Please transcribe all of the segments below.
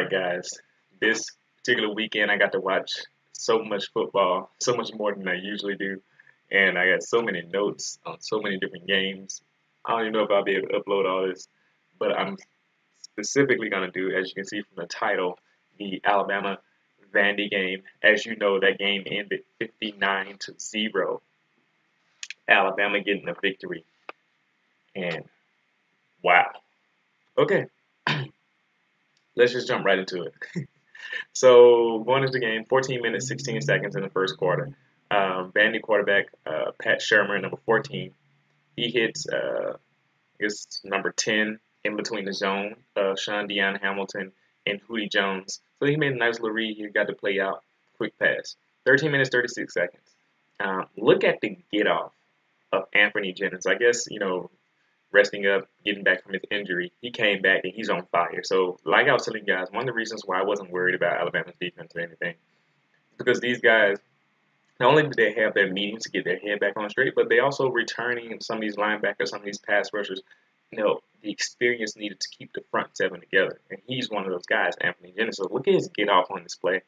right, guys. This particular weekend, I got to watch so much football, so much more than I usually do. And I got so many notes on so many different games. I don't even know if I'll be able to upload all this, but I'm specifically going to do, as you can see from the title, the Alabama Vandy game. As you know, that game ended 59-0. Alabama getting a victory. And wow. Okay, let's just jump right into it. So going into the game, 14 minutes, 16 seconds in the first quarter. Vandy quarterback Pat Shermer, number 14, he hits I guess number 10 in between the zone, Sean Deion Hamilton and Hootie Jones. So he made a nice little read. He got to play out, quick pass. 13 minutes, 36 seconds. Look at the get off of Anthony Jennings. I guess, resting up, getting back from his injury, he came back and he's on fire. So, like I was telling you guys, one of the reasons why I wasn't worried about Alabama's defense or anything, because these guys, not only did they have their meetings to get their head back on straight, but they also returning some of these linebackers, some of these pass rushers, the experience needed to keep the front seven together. And he's one of those guys, Anthony Jennings. So look at his get off on this play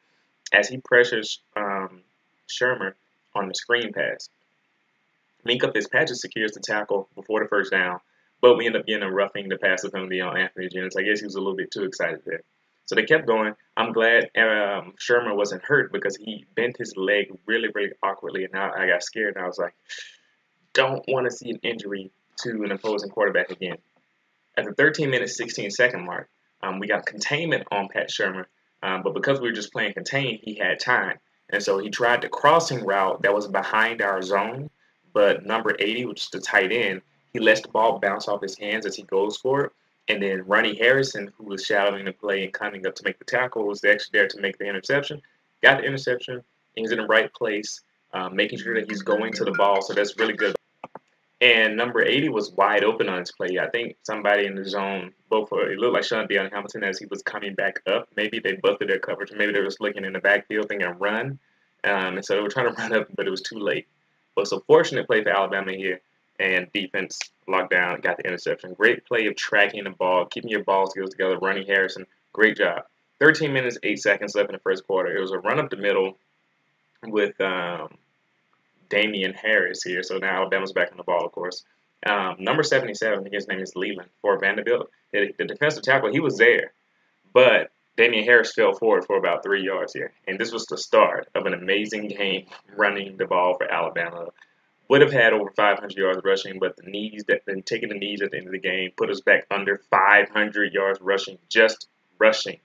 as he pressures Shermer on the screen pass. Minka Fitzpatrick secures the tackle before the first down, but we end up getting a roughing the passer penalty on Anthony Jennings. I guess he was a little bit too excited there. So they kept going. I'm glad Shermer wasn't hurt because he bent his leg really, really awkwardly, and now I got scared, and I was like, don't want to see an injury to an opposing quarterback again. At the 13 minute, 16-second mark, we got containment on Pat Shermer, but because we were just playing contain, he had time. And so he tried the crossing route that was behind our zone, but number 80, which is the tight end, he lets the ball bounce off his hands as he goes for it. And then Ronnie Harrison, who was shadowing the play and coming up to make the tackle, was actually there to make the interception. Got the interception. He's in the right place, making sure that he's going to the ball. So that's really good. And number 80 was wide open on his play. I think somebody in the zone, it looked like Sean Deion Hamilton as he was coming back up. Maybe they busted their coverage. Maybe they were just looking in the backfield thinking run. And so they were trying to run up, but it was too late. But it's a fortunate play for Alabama here. And defense locked down, got the interception. Great play of tracking the ball, keeping your ball skills together. Ronnie Harrison, great job. 13 minutes, 8 seconds left in the first quarter. It was a run up the middle with Damien Harris here. So now Alabama's back on the ball, of course. Number 77, I think his name is Leland for Vanderbilt. The defensive tackle, he was there. But Damien Harris fell forward for about 3 yards here. And this was the start of an amazing game running the ball for Alabama. Would have had over 500 yards rushing, but taking the knees at the end of the game put us back under 500 yards rushing, just rushing.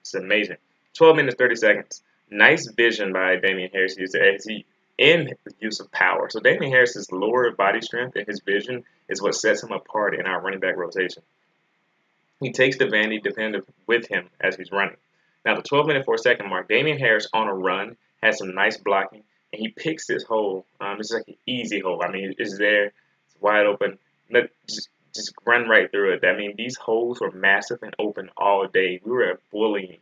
It's amazing. 12 minutes, 30 seconds. Nice vision by Damien Harris in the use of power. So Damien Harris's lower body strength and his vision is what sets him apart in our running back rotation. He takes the Vandy defender with him as he's running. Now, the 12-minute, 4-second mark, Damien Harris on a run has some nice blocking. And he picks this hole. It's like an easy hole. I mean, it's there. It's wide open. Just run right through it. I mean, these holes were massive and open all day. We were bullying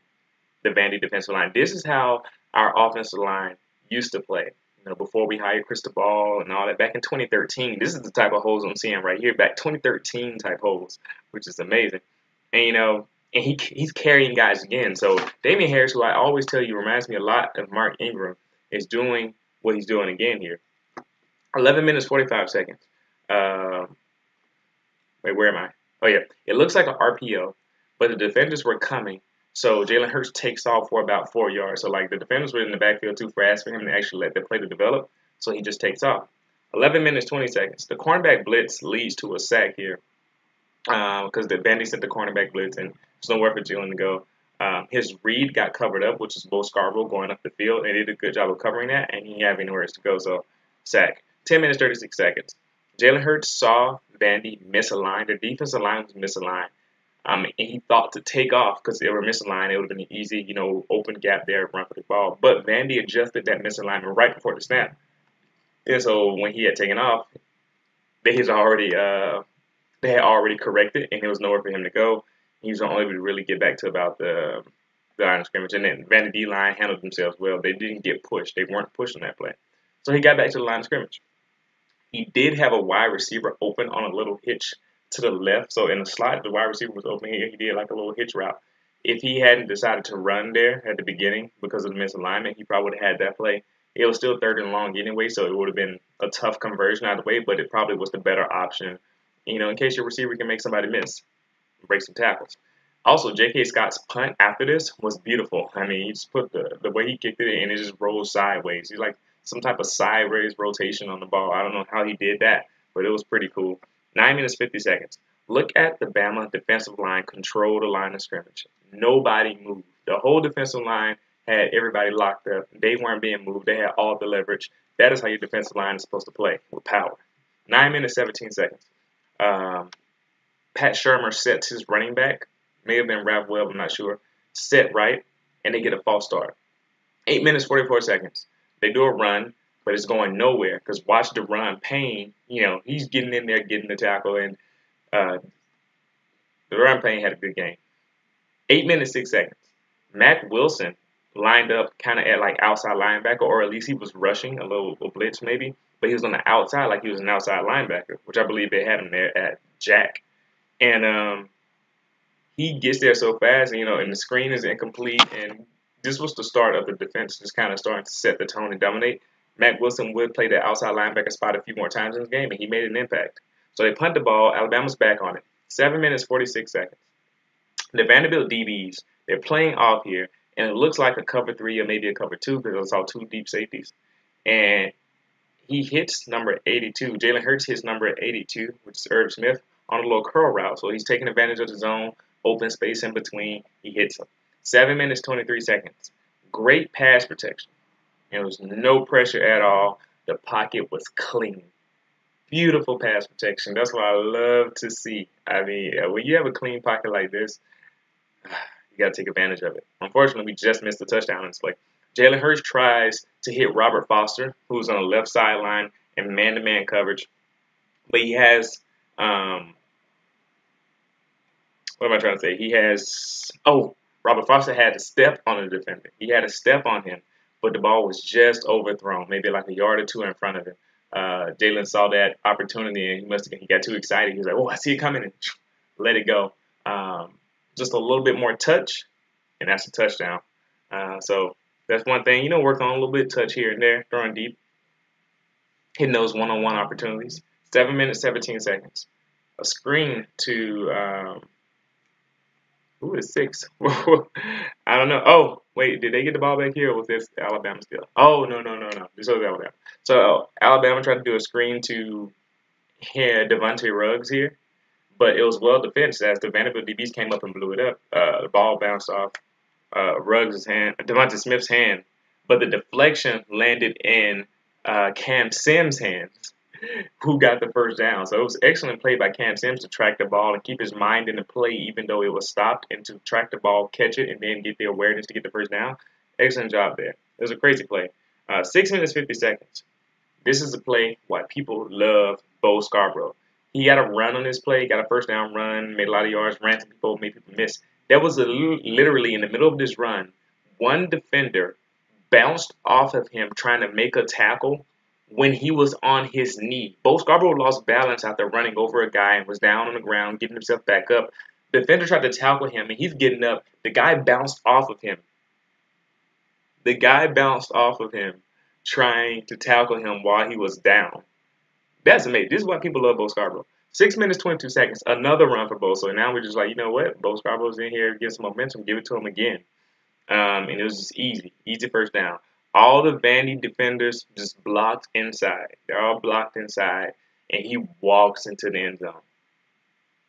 the Vandy defensive line. This is how our offensive line used to play. Before we hired Cristobal and all that. Back in 2013, this is the type of holes I'm seeing right here. Back 2013 type holes, which is amazing. And, and he's carrying guys again. So Damien Harris, who I always tell you reminds me a lot of Mark Ingram, is doing what he's doing again here. 11 minutes, 45 seconds. Wait, where am I? Oh, yeah. It looks like an RPO, but the defenders were coming. So Jalen Hurts takes off for about 4 yards. So, the defenders were in the backfield too fast for him to actually let the play to develop. So he just takes off. 11 minutes, 20 seconds. The cornerback blitz leads to a sack here because the Vandy sent the cornerback blitz, and there's nowhere for Jalen to go. His read got covered up, which is Bo Scarborough going up the field, and he did a good job of covering that, and he didn't have anywhere else to go, so sack. 10 minutes, 36 seconds. Jalen Hurts saw Vandy misaligned. The defensive line was misaligned, and he thought to take off because they were misaligned. It would have been an easy, open gap there, run for the ball. But Vandy adjusted that misalignment right before the snap. And so when he had taken off, they had already corrected, and there was nowhere for him to go. He was only able to really get back to about the line of scrimmage. And then Vandy D-line handled themselves well. They didn't get pushed. They weren't pushed on that play. So he got back to the line of scrimmage. He did have a wide receiver open on a little hitch to the left. So in the slot, the wide receiver was open here. He did like a little hitch route. if he hadn't decided to run there at the beginning because of the misalignment, he probably would have had that play. It was still 3rd and long anyway, so it would have been a tough conversion out of the way, but it probably was the better option, in case your receiver can make somebody miss, break some tackles. Also, J.K. Scott's punt after this was beautiful. I mean, he just put the way he kicked it and it just rolled sideways. He's like some type of sideways rotation on the ball. I don't know how he did that, but it was pretty cool. 9 minutes, 50 seconds. Look at the Bama defensive line control the line of scrimmage. Nobody moved. The whole defensive line had everybody locked up. They weren't being moved. They had all the leverage. That is how your defensive line is supposed to play, with power. 9 minutes, 17 seconds. Pat Shermer sets his running back. May have been Ralph Webb, I'm not sure. Set right, and they get a false start. 8 minutes, 44 seconds. They do a run, but it's going nowhere because watch the run. Payne, he's getting in there, getting the tackle, and the run Payne had a good game. 8 minutes, 6 seconds. Mac Wilson lined up kind of at like outside linebacker, or at least he was rushing a little blitz maybe, but he was on the outside like he was an outside linebacker, which I believe they had him there at Jack. And he gets there so fast, and the screen is incomplete, and this was the start of the defense just kind of starting to set the tone and dominate. Mac Wilson would play the outside linebacker spot a few more times in this game, and he made an impact. So they punt the ball. Alabama's back on it. 7 minutes, 46 seconds. The Vanderbilt DBs, they're playing off here, and it looks like a cover 3 or maybe a cover 2 because I saw 2 deep safeties. And he hits number 82. Jalen Hurts hits number 82, which is Irv Smith, on a little curl route. So he's taking advantage of the zone, open space in between. He hits him. 7 minutes, 23 seconds. Great pass protection. There was no pressure at all. The pocket was clean. Beautiful pass protection. That's what I love to see. I mean, when you have a clean pocket like this, you got to take advantage of it. Unfortunately, we just missed the touchdown in this play. Jalen Hurts tries to hit Robert Foster, who's on the left sideline in man-to-man coverage. But he has, what am I trying to say? Robert Foster had to step on the defender. He had to step on him, but the ball was just overthrown, maybe like a yard or 2 in front of him. Jalen saw that opportunity and he got too excited. He was like, "Oh, I see it coming," and let it go. Just a little bit more touch, and that's a touchdown. So that's one thing. Work on a little bit of touch here and there, throwing deep, hitting those one-on-one opportunities. 7 minutes, 17 seconds. A screen to who is 6? I don't know. Oh, wait, did they get the ball back here or was this Alabama still? Oh, no. This was Alabama. So Alabama tried to do a screen to Devontae Ruggs here, but it was well defended as the Vanderbilt DBs came up and blew it up. The ball bounced off Devontae Smith's hand, but the deflection landed in Cam Sims' hands, who got the first down. So it was excellent play by Cam Sims to track the ball and keep his mind in the play even though it was stopped, and to track the ball, catch it, and then get the awareness to get the first down. Excellent job there. It was a crazy play. 6 minutes, 50 seconds. This is a play why people love Bo Scarborough. He got a run on this play, got a first down run, made a lot of yards, ran to people, made people miss. That was literally in the middle of this run, one defender bounced off of him trying to make a tackle when he was on his knee. Bo Scarborough lost balance after running over a guy and was down on the ground, getting himself back up. The defender tried to tackle him, and he's getting up. The guy bounced off of him. Trying to tackle him while he was down. That's amazing. This is why people love Bo Scarborough. 6 minutes, 22 seconds. Another run for Bo. So now we're just like, you know what? Bo Scarborough's in here. Get some momentum. Give it to him again. And it was just easy. Easy first down. All the Vandy defenders just blocked inside. They're all blocked inside. And he walks into the end zone.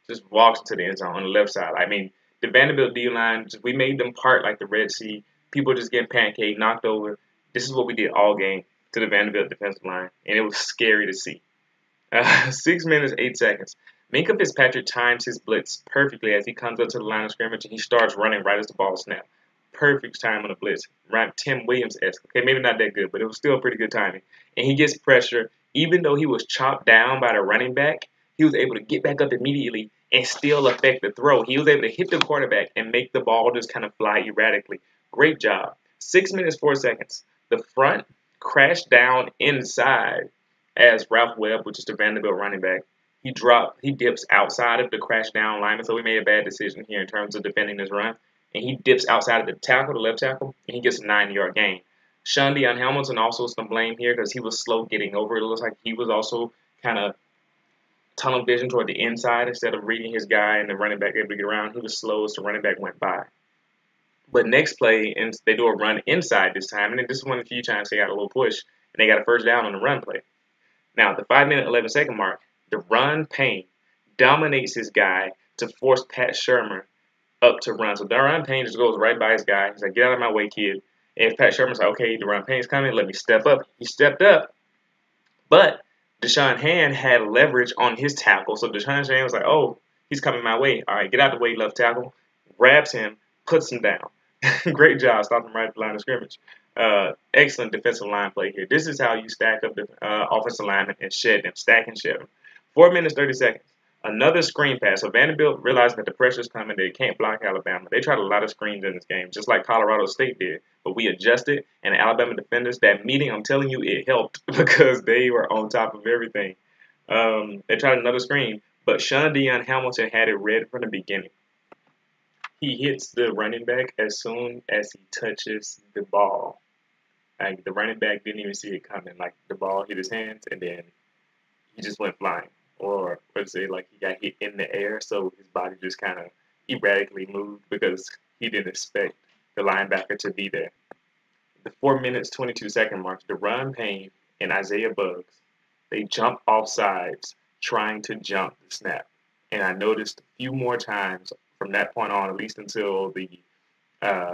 Just walks into the end zone on the left side. I mean, the Vanderbilt D-line, we made them part like the Red Sea. People just getting pancaked, knocked over. This is what we did all game to the Vanderbilt defensive line. And it was scary to see. 6 minutes, 8 seconds. Minkah Fitzpatrick times his blitz perfectly as he comes up to the line of scrimmage and he starts running right as the ball snaps. Perfect time on the blitz. Right, Tim Williams-esque. Okay, maybe not that good, but it was still pretty good timing. And he gets pressure. Even though he was chopped down by the running back, he was able to get back up immediately and still affect the throw. He was able to hit the quarterback and make the ball just kind of fly erratically. Great job. 6 minutes, 4 seconds. The front crashed down inside as Ralph Webb, which is the Vanderbilt running back, he dips outside of the crash down lineman, so we made a bad decision here in terms of defending this run. and he dips outside of the tackle, the left tackle, and he gets a 9-yard gain. Shundian Hamilton also some blame here because he was slow getting over. It looks like he was also kind of tunnel vision toward the inside instead of reading his guy and the running back able to get around. He was slow as the running back went by. But next play, and they do a run inside this time, and this is one of the few times they got a little push, and they got a first down on the run play. Now, at the 5-minute, 11-second mark, the run Payne dominates his guy to force Pat Shermer up to run. So Daron Payne just goes right by his guy. He's like, get out of my way, kid. And Pat Shermer's like, okay, Daron Payne's coming. Let me step up. He stepped up. But Deshaun Hand had leverage on his tackle. So Deshaun Hand was like, oh, he's coming my way. All right, get out of the way, left tackle. Grabs him, puts him down. Great job. Stopped him right at the line of scrimmage. Excellent defensive line play here. This is how you stack up the offensive linemen and shed them. Stack and shed them. 4 minutes, 30 seconds. Another screen pass. So Vanderbilt realized that the pressure's coming. They can't block Alabama. They tried a lot of screens in this game, just like Colorado State did. But we adjusted, and the Alabama defenders, that meeting, I'm telling you, it helped because they were on top of everything. They tried another screen, but Shundian Hamilton had it read from the beginning. He hits the running back as soon as he touches the ball. Like, the running back didn't even see it coming. Like, the ball hit his hands, and then he just went flying. Or let's say like he got hit in the air, so his body just kind of erratically moved because he didn't expect the linebacker to be there. The 4 minutes, 22-second mark, Daron Payne and Isaiah Buggs, they jump off sides trying to jump the snap. And I noticed a few more times from that point on, at least until the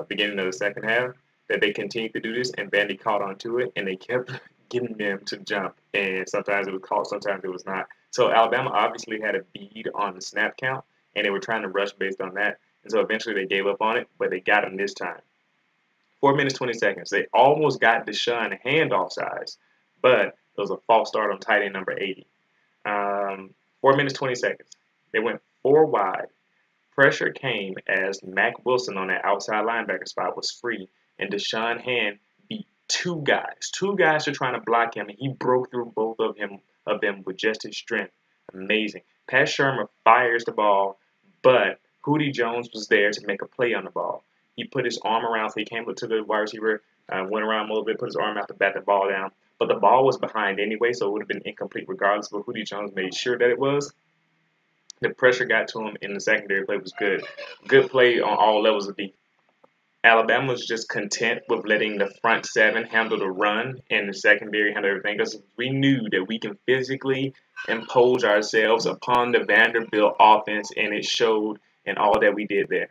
beginning of the second half, that they continued to do this, and Vandy caught on to it, and they kept getting them to jump. And sometimes it was caught, sometimes it was not. So Alabama obviously had a bead on the snap count, and they were trying to rush based on that. And so eventually they gave up on it, but they got him this time. 4 minutes, 20 seconds. They almost got Deshaun handoff size, but it was a false start on tight end number 80. 4 minutes, 20 seconds. They went 4 wide. Pressure came as Mack Wilson on that outside linebacker spot was free, and Deshaun Hand beat two guys. Two guys are trying to block him, and he broke through both of them with just his strength. Amazing. Pat Shermer fires the ball, but Hootie Jones was there to make a play on the ball. He put his arm around, so he came up to the wide receiver, went around a little bit, put his arm out to bat the ball down. But the ball was behind anyway, so it would have been incomplete regardless, but Hootie Jones made sure that it was. The pressure got to him, and the secondary play was good. Good play on all levels of defense. Alabama was just content with letting the front seven handle the run and the secondary handle everything because we knew that we can physically impose ourselves upon the Vanderbilt offense, and it showed in all that we did there.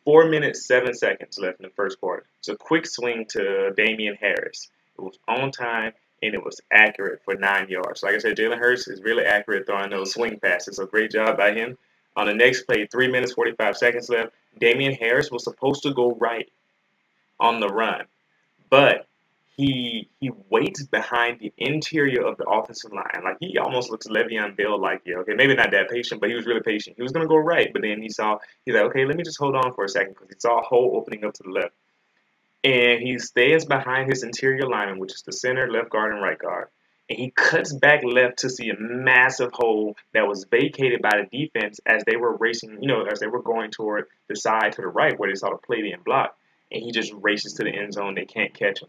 4 minutes, 7 seconds left in the first quarter. It's a quick swing to Damien Harris. It was on time, and it was accurate for 9 yards. Like I said, Jalen Hurts is really accurate throwing those swing passes, so great job by him. On the next play, 3 minutes, 45 seconds left, Damien Harris was supposed to go right on the run, but he waits behind the interior of the offensive line. Like, he almost looks Le'Veon Bell-like here. Okay, maybe not that patient, but he was really patient. He was going to go right, but then he's like, okay, let me just hold on for a second because he saw a hole opening up to the left. And he stays behind his interior lineman, which is the center, left guard, and right guard. And he cuts back left to see a massive hole that was vacated by the defense as they were racing, as they were going toward the side to the right where they saw the play being blocked. And he just races to the end zone. They can't catch him.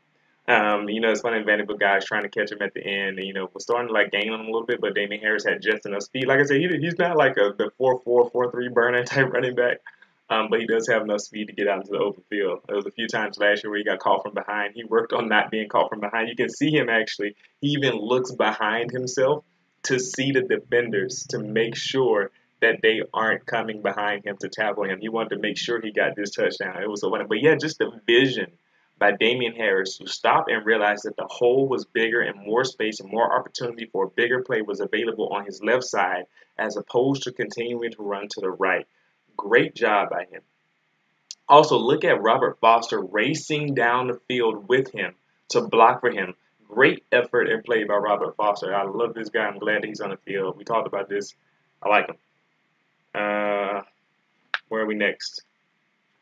It's funny, Vanderbilt guys trying to catch him at the end, and, was starting to, gain on him a little bit, but Damien Harris had just enough speed. Like I said, he's not like the 4.4, 4.3 burner type running back, but he does have enough speed to get out into the open field. There was a few times last year where he got caught from behind. He worked on not being caught from behind. You can see him actually. He even looks behind himself to see the defenders to make sure that they aren't coming behind him to tackle him. He wanted to make sure he got this touchdown. It was so funny. But yeah, just the vision by Damien Harris to stop and realize that the hole was bigger and more space and more opportunity for a bigger play was available on his left side as opposed to continuing to run to the right. Great job by him. Also, look at Robert Foster racing down the field with him to block for him. Great effort and play by Robert Foster. I love this guy. I'm glad that he's on the field. We talked about this. I like him. Where are we next?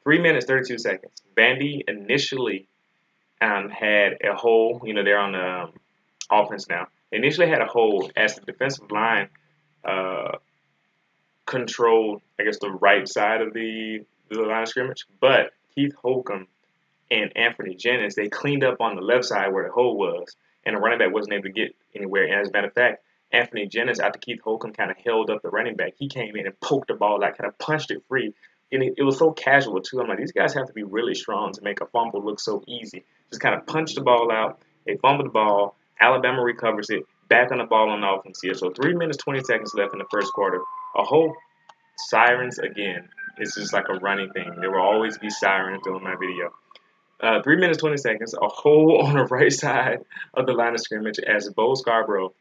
3 minutes, 32 seconds. Vandy initially had a hole. They're on the offense now. They initially had a hole as the defensive line controlled, I guess, the right side of the the line of scrimmage, but Keith Holcomb and Anthony Jennings, they cleaned up on the left side where the hole was, and the running back wasn't able to get anywhere. And as a matter of fact, Anthony Jennings, after Keith Holcomb kind of held up the running back, he came in and poked the ball, like kind of punched it free. And it was so casual, too. I'm like, these guys have to be really strong to make a fumble look so easy. Just kind of punch the ball out. They fumble the ball. Alabama recovers it. Back on the ball on offense here. So 3 minutes, 20 seconds left in the first quarter. A whole sirens again. It's just like a running thing. There will always be sirens during my video. 3 minutes, 20 seconds. A hole on the right side of the line of scrimmage as Bo Scarborough,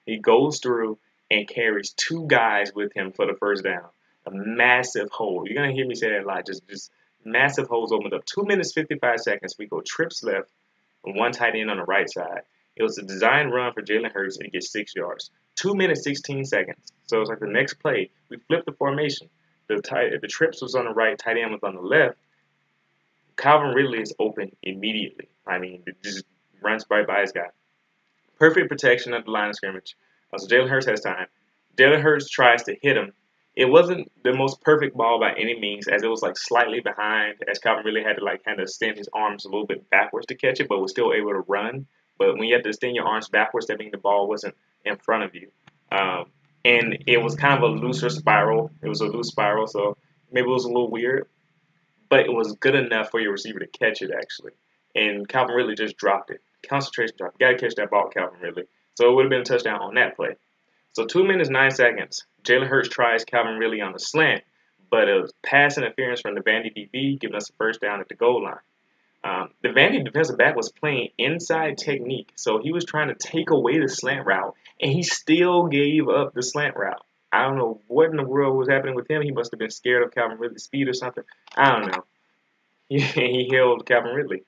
he goes through and carries two guys with him for the first down. A massive hole. You're going to hear me say that a lot. Just massive holes opened up. 2 minutes, 55 seconds. We go trips left and one tight end on the right side. It was a design run for Jalen Hurts, and he gets 6 yards. 2 minutes, 16 seconds. So it's like the next play, we flipped the formation. The trips was on the right, tight end was on the left. Calvin Ridley is open immediately. I mean, it just runs right by his guy. Perfect protection of the line of scrimmage. So Jalen Hurts has time. Jalen Hurts tries to hit him. It wasn't the most perfect ball by any means, as it was like slightly behind, as Calvin Ridley had to like kind of extend his arms a little bit backwards to catch it, but was still able to run. But when you have to extend your arms backwards, that means the ball wasn't in front of you. And it was kind of a looser spiral. It was a loose spiral, so maybe it was a little weird. But it was good enough for your receiver to catch it, actually. And Calvin Ridley just dropped it. Concentration drop. You got to catch that ball, Calvin Ridley. So it would have been a touchdown on that play. So 2 minutes, 9 seconds. Jalen Hurts tries Calvin Ridley on the slant, but it was pass interference from the Vandy DB, giving us a first down at the goal line. The Vandy defensive back was playing inside technique, so he was trying to take away the slant route, and he still gave up the slant route. I don't know what in the world was happening with him. He must have been scared of Calvin Ridley's speed or something. I don't know. He held Calvin Ridley.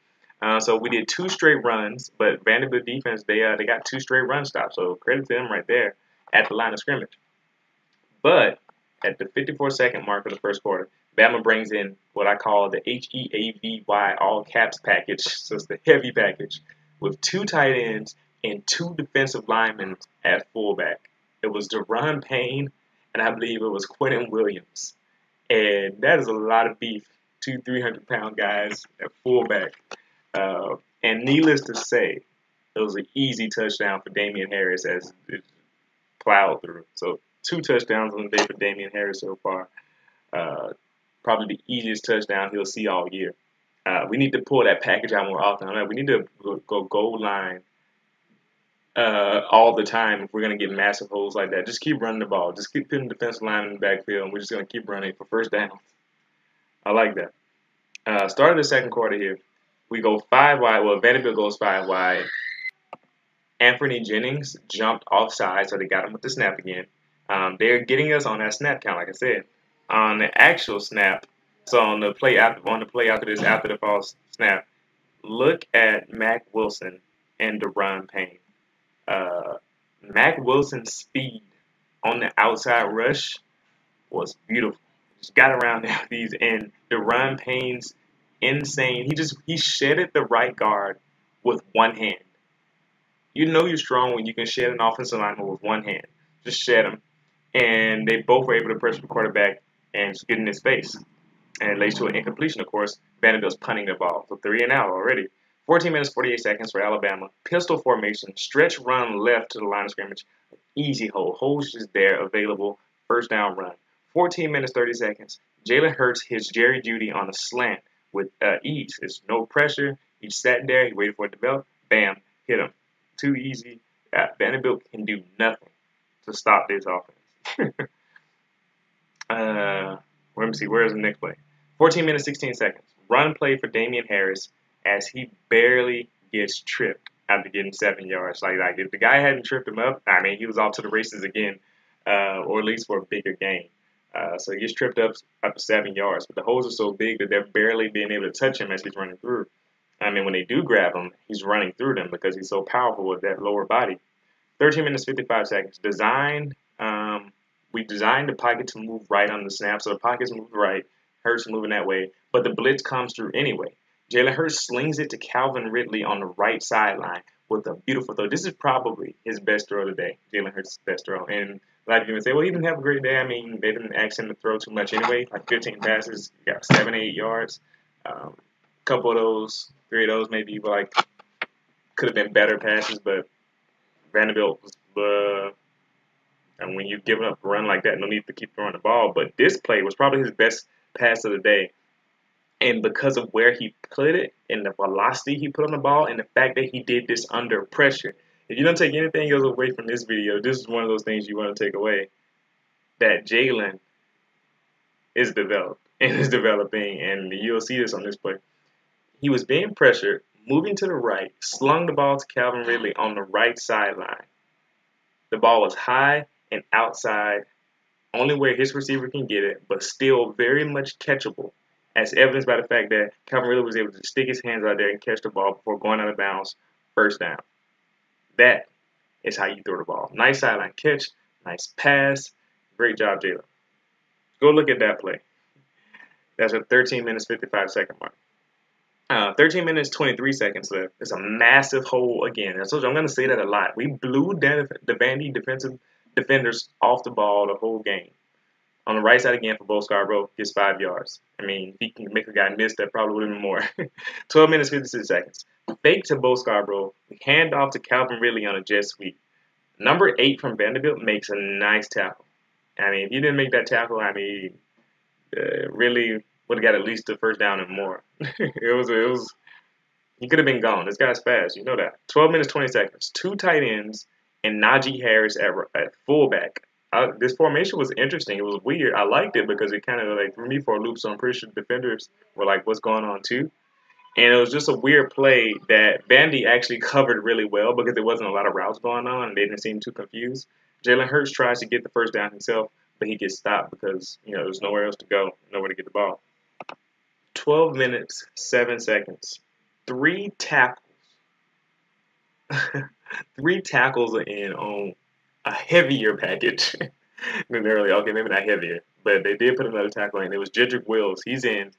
So we did 2 straight runs, but Vanderbilt defense, they got 2 straight run stops, so credit to them right there at the line of scrimmage. But at the 54-second mark of the first quarter, Bama brings in what I call the HEAVY all caps package. So it's the heavy package with 2 tight ends and 2 defensive linemen at fullback. It was Deron Payne, and I believe it was Quentin Williams. And that is a lot of beef. 2 300-pound guys at fullback. And needless to say, it was an easy touchdown for Damien Harris as it plowed through. So 2 touchdowns on the day for Damien Harris so far. Probably the easiest touchdown he'll see all year. We need to pull that package out more often. We need to go goal line all the time if we're going to get massive holes like that. Just keep running the ball. Just keep putting the defensive line in the backfield, and we're just going to keep running for first downs. I like that. Start of the second quarter here. We go 5 wide. Well, Vanderbilt goes 5 wide. Anthony Jennings jumped offside, so they got him with the snap again. They're getting us on that snap count, like I said. On the actual snap, so on the play after this, after the false snap, look at Mack Wilson and Deron Payne. Mack Wilson's speed on the outside rush was beautiful. Just got around there with these, and Deron Payne's insane. He shedded the right guard with one hand. You know you're strong when you can shed an offensive lineman with one hand. Just shed him. And they both were able to pressure the quarterback and just get in his face. And it leads to an incompletion, of course. Vanderbilt's punting the ball. So 3 and out already. 14 minutes, 48 seconds for Alabama. Pistol formation. Stretch run left to the line of scrimmage. Easy hole. Hole's just there, available. First down run. 14 minutes, 30 seconds. Jalen Hurts hits Jerry Jeudy on a slant with ease. There's no pressure. He sat there. He waited for it to develop. Bam. Hit him. Too easy. Vanderbilt can do nothing to stop this offense. Let me see. Where's the next play? 14 minutes, 16 seconds. Run play for Damien Harris as he barely gets tripped after getting 7 yards. Like if the guy hadn't tripped him up, I mean, he was off to the races again, or at least for a bigger game. So he gets tripped up after 7 yards. But the holes are so big that they're barely being able to touch him as he's running through. I mean, when they do grab him, he's running through them because he's so powerful with that lower body. 13 minutes, 55 seconds. We designed the pocket to move right on the snap, so the pocket's moved right, Hurts moving that way, but the blitz comes through anyway. Jalen Hurts slings it to Calvin Ridley on the right sideline with a beautiful throw. This is probably his best throw today, Jalen Hurts' best throw. And a lot of people say, well, he didn't have a great day. I mean, they didn't ask him to throw too much anyway, like 15 passes, got 7, 8 yards. A couple of those, 3 of those maybe like could have been better passes, but Vanderbilt was, and when you've given up a run like that, no need to keep throwing the ball. But this play was probably his best pass of the day. And because of where he put it and the velocity he put on the ball and the fact that he did this under pressure, if you don't take anything else away from this video, this is one of those things you want to take away, that Jalen is developed and is developing, and you'll see this on this play. He was being pressured, moving to the right, slung the ball to Calvin Ridley on the right sideline. The ball was high and outside, only where his receiver can get it, but still very much catchable, as evidenced by the fact that Calvin Ridley was able to stick his hands out there and catch the ball before going out of bounds, first down. That is how you throw the ball. Nice sideline catch, nice pass. Great job, Jalen. Go look at that play. That's a 13 minutes, 55-second mark. 13 minutes, 23 seconds left. It's a massive hole again. I told you, I'm going to say that a lot. We blew the Vandy defensive defenders off the ball the whole game. On the right side again for Bo Scarborough, gets 5 yards. I mean, if he can make a guy miss, that probably would have been more. 12 minutes, 56 seconds. Fake to Bo Scarborough. Hand off to Calvin Ridley on a jet sweep. Number 8 from Vanderbilt makes a nice tackle. I mean, if you didn't make that tackle, I mean, really would have got at least the first down and more. He could have been gone. This guy's fast. You know that. 12 minutes, 20 seconds. 2 tight ends and Najee Harris at fullback. This formation was interesting. It was weird. I liked it because it kind of like threw me for a loop. So I'm pretty sure the defenders were like, "What's going on too?" And it was just a weird play that Vandy actually covered really well because there wasn't a lot of routes going on and they didn't seem too confused. Jalen Hurts tries to get the first down himself, but he gets stopped because there's nowhere else to go, nowhere to get the ball. 12 minutes, 7 seconds, 3 tackles. 3 tackles in on a heavier package than earlier. Okay, maybe not heavier, but they did put another tackle in. It was Jedrick Wills. He's in,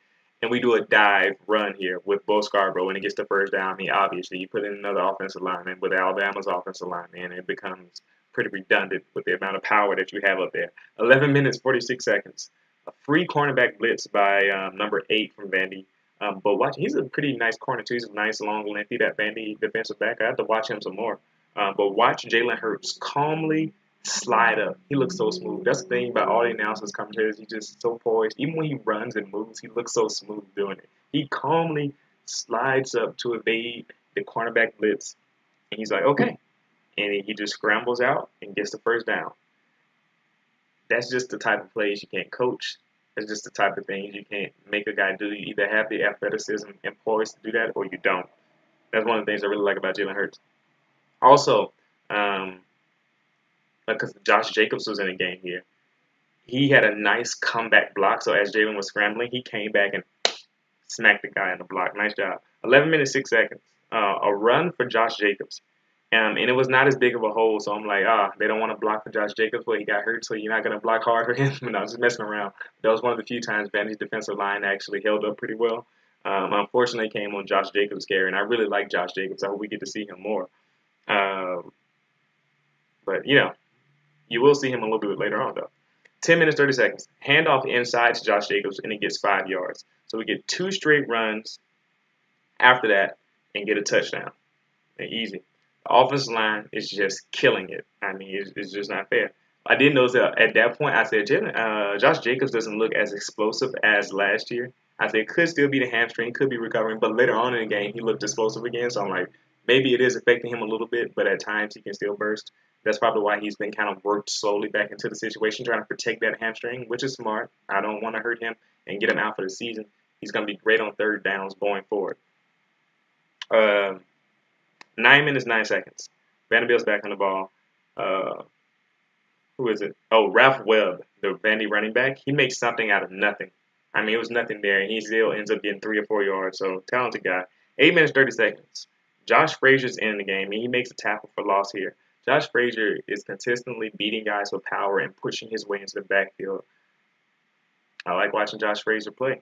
and we do a dive run here with Bo Scarborough, and he gets the first down. I mean, obviously, you put in another offensive lineman with Alabama's offensive lineman, and it becomes pretty redundant with the amount of power that you have up there. 11 minutes, 46 seconds. A free cornerback blitz by number 8 from Vandy. But watch, he's a pretty nice corner, too. He's a nice, long, lengthy, that Vandy defensive back. I have to watch him some more. But watch Jalen Hurts calmly slide up. He looks so smooth. That's the thing about all the announcers, commentators. He's just so poised. Even when he runs and moves, he looks so smooth doing it. He calmly slides up to evade the cornerback blitz. And he's like, okay. And he just scrambles out and gets the first down. That's just the type of plays you can't coach. That's just the type of things you can't make a guy do. You either have the athleticism and poise to do that or you don't. That's one of the things I really like about Jalen Hurts. Also, because Josh Jacobs was in the game here, he had a nice comeback block. So as Jalen was scrambling, he came back and smacked the guy in the block. Nice job. 11 minutes, 6 seconds. A run for Josh Jacobs. And it was not as big of a hole, so I'm like, they don't want to block for Josh Jacobs, but he got hurt, so you're not going to block hard for him. No, just messing around. That was one of the few times Vandy's defensive line actually held up pretty well. Unfortunately, it came on Josh Jacobs' carry, and I really like Josh Jacobs. I hope we get to see him more. But, you will see him a little bit later on, though. 10 minutes, 30 seconds. Handoff inside to Josh Jacobs, and he gets 5 yards. So we get 2 straight runs after that and get a touchdown. And easy. The offensive line is just killing it. I mean, it's just not fair. I did notice that at that point, I said, Josh Jacobs doesn't look as explosive as last year. I said, it could still be the hamstring, could be recovering, but later on in the game, he looked explosive again. So I'm like, maybe it is affecting him a little bit, but at times he can still burst. That's probably why he's been kind of worked slowly back into the situation, trying to protect that hamstring, which is smart. I don't want to hurt him and get him out for the season. He's going to be great on third downs going forward. 9 minutes, 9 seconds. Vanderbilt's back on the ball. Who is it? Oh, Ralph Webb, the Vandy running back. He makes something out of nothing. I mean, it was nothing there, and he still ends up getting 3 or 4 yards. So, talented guy. 8 minutes, 30 seconds. Josh Frazier's in the game, and he makes a tackle for loss here. Josh Frazier is consistently beating guys with power and pushing his way into the backfield. I like watching Josh Frazier play.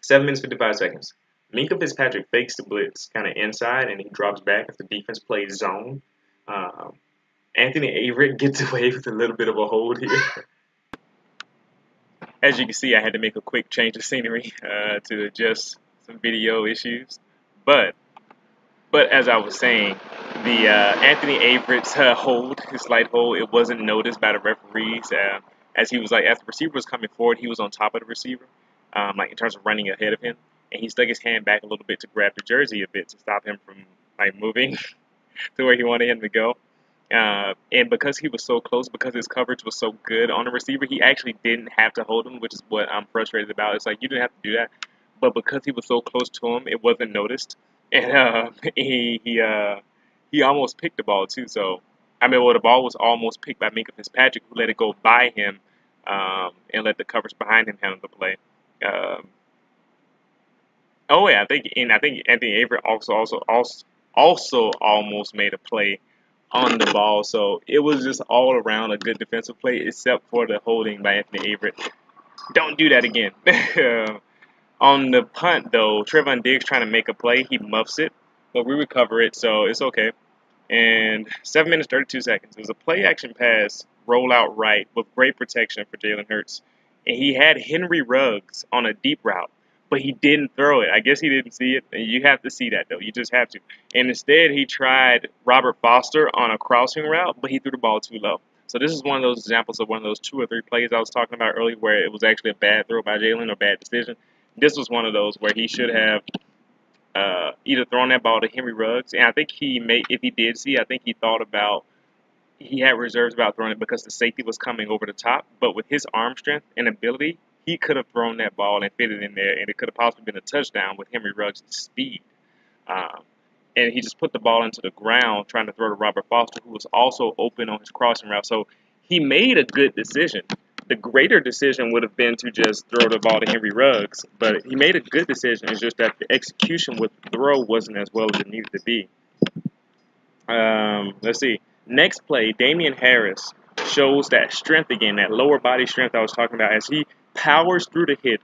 7 minutes 55 seconds. Minka Fitzpatrick fakes the blitz kind of inside, and he drops back as the defense plays zone. Um, Anthony Averett gets away with a little bit of a hold here. As you can see, I had to make a quick change of scenery to adjust some video issues. But as I was saying, the Anthony Averett's hold, his slight hold, it wasn't noticed by the referees. As he was like, as the receiver was coming forward, he was on top of the receiver, like in terms of running ahead of him, and he stuck his hand back a little bit to grab the jersey a bit to stop him from like moving to where he wanted him to go. And because he was so close, because his coverage was so good on the receiver, he actually didn't have to hold him, which is what I'm frustrated about. It's like you didn't have to do that, but because he was so close to him, it wasn't noticed, and he almost picked the ball too. So I mean, well, the ball was almost picked by Minka Fitzpatrick, who let it go by him, and let the coverage behind him handle the play. Um, oh yeah, I think Anthony Averett also almost made a play on the ball. So it was just all around a good defensive play, except for the holding by Anthony Averett. Don't do that again. On the punt, though, Trevon Diggs trying to make a play, he muffs it, but we recover it, so it's okay. And 7 minutes 32 seconds. It was a play action pass, roll out right with great protection for Jalen Hurts, and he had Henry Ruggs on a deep route, but he didn't throw it. I guess he didn't see it. You have to see that, though. You just have to. And instead, he tried Robert Foster on a crossing route, but he threw the ball too low. So this is one of those examples of one of those 2 or 3 plays I was talking about earlier where it was actually a bad throw by Jalen or bad decision. This was one of those where he should have either thrown that ball to Henry Ruggs, and I think if he did see, I think he thought about, he had reserves about throwing it because the safety was coming over the top, but with his arm strength and ability, he could have thrown that ball and fit it in there, and it could have possibly been a touchdown with Henry Ruggs' speed. Um, and he just put the ball into the ground trying to throw to Robert Foster, who was also open on his crossing route. So he made a good decision. The greater decision would have been to just throw the ball to Henry Ruggs, but he made a good decision. It's just that the execution with the throw wasn't as well as it needed to be. Let's see. Next play, Damien Harris shows that strength again, that lower body strength I was talking about, as he powers through the hit,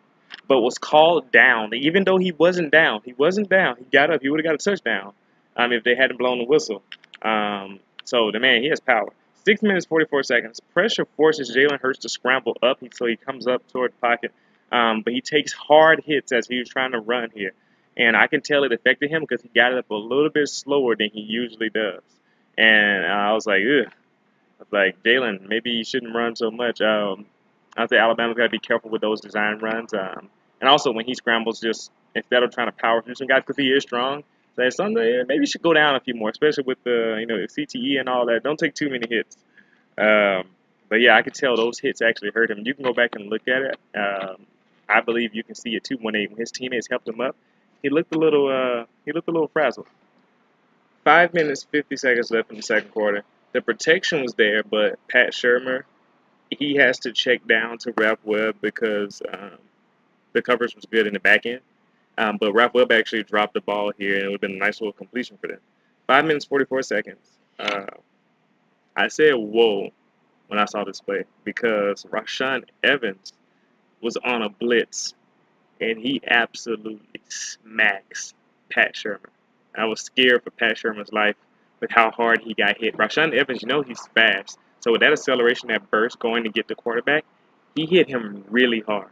but was called down. Even though he wasn't down. He got up. He would have got a touchdown if they hadn't blown the whistle. So the man, he has power. 6 minutes, 44 seconds. Pressure forces Jalen Hurts to scramble up, so he comes up toward the pocket. But he takes hard hits as he was trying to run here. And I can tell it affected him because he got it up a little bit slower than he usually does. And I was like, ugh. I was like, Jalen, maybe you shouldn't run so much. I think Alabama's got to be careful with those design runs. And also when he scrambles, just instead of trying to power through some guys, because he is strong, say Sunday, maybe you should go down a few more, especially with the CTE and all that. Don't take too many hits. But yeah, I could tell those hits actually hurt him. You can go back and look at it. I believe you can see it too when his teammates helped him up. He looked a little frazzled. 5 minutes, 50 seconds left in the second quarter. The protection was there, but Pat Shurmur, he has to check down to Ralph Webb because the coverage was good in the back end. But Ralph Webb actually dropped the ball here, and it would have been a nice little completion for them. 5 minutes, 44 seconds. I said, whoa, when I saw this play, because Rashaan Evans was on a blitz, and he absolutely smacks Pat Shurmur. I was scared for Pat Shurmur's life with how hard he got hit. Rashaan Evans, he's fast. So with that acceleration, that burst going to get the quarterback, he hit him really hard.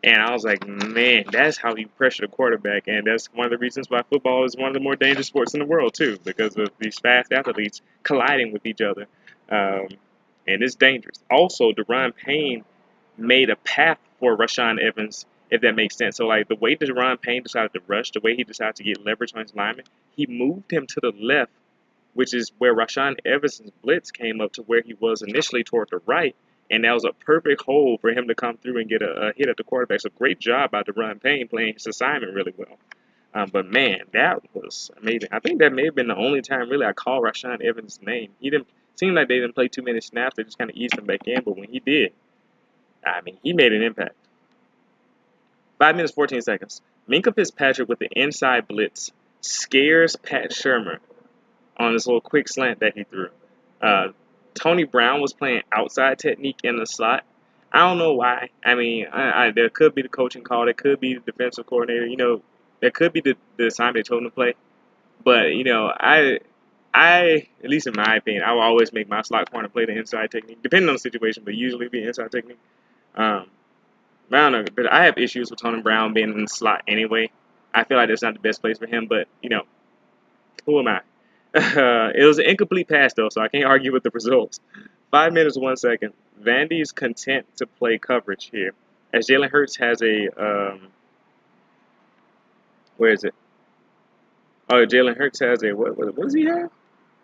And I was like, man, that's how you pressure the quarterback. And that's one of the reasons why football is one of the more dangerous sports in the world, too, because of these fast athletes colliding with each other. And it's dangerous. Also, Deron Payne made a path for Rashaan Evans, if that makes sense. So, like, the way Deron Payne decided to rush, the way he decided to get leverage on his lineman, he moved him to the left, which is where Rashaan Evans' blitz came up to where he was initially toward the right. And that was a perfect hole for him to come through and get a hit at the quarterback. So great job by Deron Payne playing his assignment really well. But man, that was amazing. I think that may have been the only time really I called Rashaan Evans' name. He didn't seem like they didn't play too many snaps. They just kind of eased him back in. But when he did, he made an impact. 5 minutes, 14 seconds. Minka Fitzpatrick with the inside blitz scares Pat Shurmur on this little quick slant that he threw. Tony Brown was playing outside technique in the slot, I don't know why. I mean, there could be the coaching call. There could be the defensive coordinator. There could be the assignment they told him to play. But I, at least in my opinion, I will always make my slot corner play the inside technique, depending on the situation, but usually be inside technique. Um, I don't know, but I have issues with Tony Brown being in the slot anyway. I feel like that's not the best place for him, but who am I? It was an incomplete pass though, so I can't argue with the results. 5 minutes, 1 second. Vandy's content to play coverage here, as Jalen Hurts has a where is it? Oh, Jalen Hurts has a what does he have?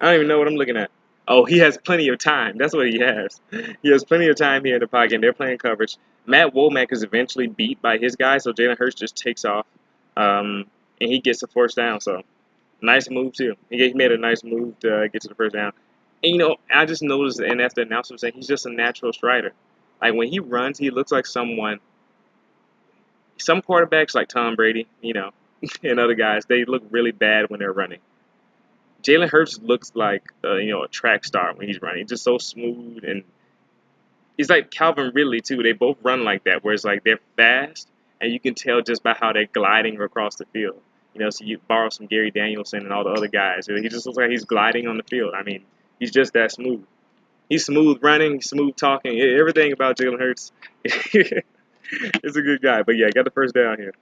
I don't even know what I'm looking at. Oh, he has plenty of time. That's what he has. He has plenty of time here in the pocket. And they're playing coverage. Matt Womack is eventually beat by his guy, so Jalen Hurts just takes off, and he gets the first down. So nice move too. He made a nice move to get to the first down. And I just noticed, and that's the announcer saying he's just a natural strider. Like when he runs, he looks like someone. Some quarterbacks like Tom Brady, and other guys, they look really bad when they're running. Jalen Hurts looks like a track star when he's running. He's just so smooth, and he's like Calvin Ridley too. They both run like that, where it's like they're fast, and you can tell just by how they're gliding across the field. So you borrow some Gary Danielson and all the other guys. He just looks like he's gliding on the field. I mean, he's just that smooth. He's smooth running, smooth talking. Everything about Jalen Hurts is a good guy. But yeah, got the first down here.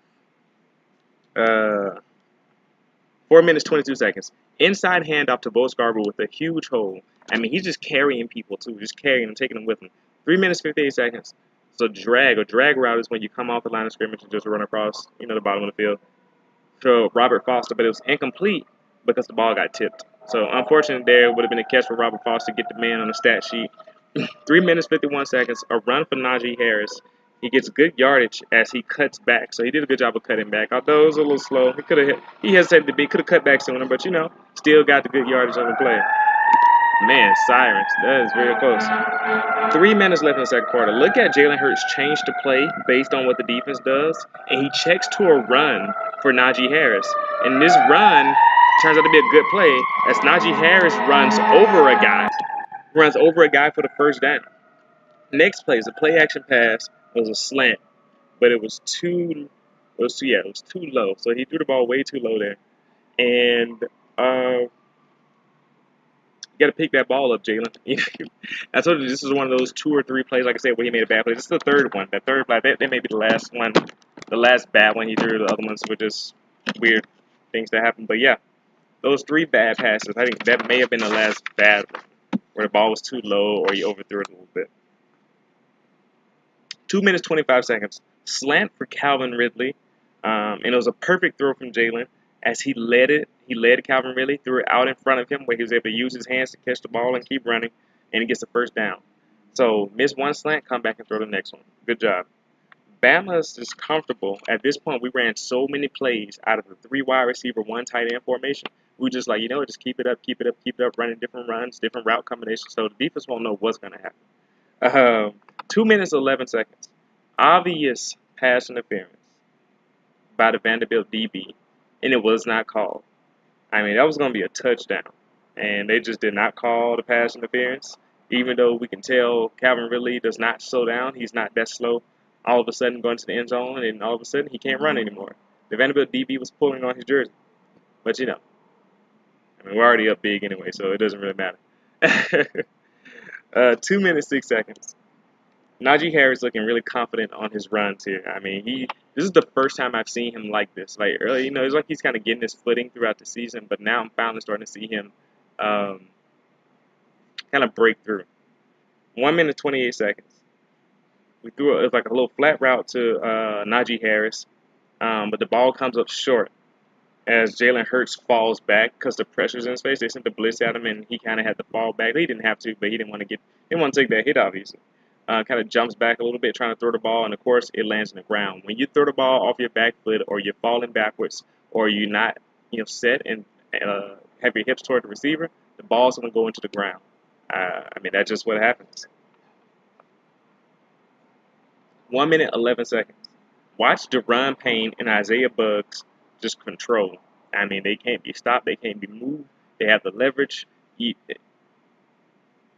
4 minutes, 22 seconds. Inside handoff to Bo Scarborough with a huge hole. I mean, he's just carrying people, too. Just carrying them, taking them with him. 3 minutes, 58 seconds. So drag route is when you come off the line of scrimmage and just run across, the bottom of the field. So Robert Foster, but it was incomplete because the ball got tipped. So unfortunately there would have been a catch for Robert Foster to get the man on the stat sheet. 3 minutes, 51 seconds. A run for Najee Harris. He gets good yardage as he cuts back. So he did a good job of cutting back. Although it was a little slow. He hesitated to be, could have cut back sooner, but still got the good yardage on the play. Man, sirens. That is very close. 3 minutes left in the second quarter. Look at Jalen Hurts change the play based on what the defense does. And he checks to a run for Najee Harris. And this run turns out to be a good play as Najee Harris runs over a guy. Runs over a guy for the first down. Next play is a play action pass. It was a slant, but it was too low. So he threw the ball way too low there. And you got to pick that ball up, Jalen. I told you this is one of those 2 or 3 plays, like I said, where he made a bad play. This is the third one. That third play, that may be the last one, the last bad one he threw. The other ones were just weird things that happened. But yeah, those 3 bad passes, I think that may have been the last bad one, where the ball was too low or you overthrew it a little bit. 2 minutes, 25 seconds. Slant for Calvin Ridley. And it was a perfect throw from Jalen as he led Calvin Ridley, threw it out in front of him where he was able to use his hands to catch the ball and keep running, and he gets the first down. So miss one slant, come back and throw the next one. Good job. Bama's is comfortable. At this point, we ran so many plays out of the 3 wide receiver, 1 tight end formation. We just like, just keep it up, running different runs, different route combinations, so the defense won't know what's going to happen. 2 minutes, 11 seconds. Obvious pass interference by the Vanderbilt DB, and it was not called. I mean, that was going to be a touchdown, and they just did not call the pass interference, even though we can tell Calvin Ridley does not slow down. He's not that slow. All of a sudden going to the end zone, and all of a sudden he can't run anymore. The Vanderbilt DB was pulling on his jersey. But I mean, we're already up big anyway, so it doesn't really matter. 2 minutes, 6 seconds. Najee Harris looking really confident on his runs here. I mean, this is the first time I've seen him like this. Like early, it's like he's kind of getting his footing throughout the season, but now I'm finally starting to see him kind of break through. 1 minute, 28 seconds. It was like a little flat route to Najee Harris, but the ball comes up short as Jalen Hurts falls back because the pressure's in his face. They sent the blitz at him, and he kind of had to fall back. He didn't have to, but he didn't want to take that hit, obviously. Kind of jumps back a little bit trying to throw the ball, and of course it lands on the ground. When you throw the ball off your back foot, or you're falling backwards, or you're not set and have your hips toward the receiver, the ball's going to go into the ground. I mean, that's just what happens. 1 minute, 11 seconds. Watch Deron Payne and Isaiah Buggs just control. I mean, they can't be stopped. They can't be moved. They have the leverage. It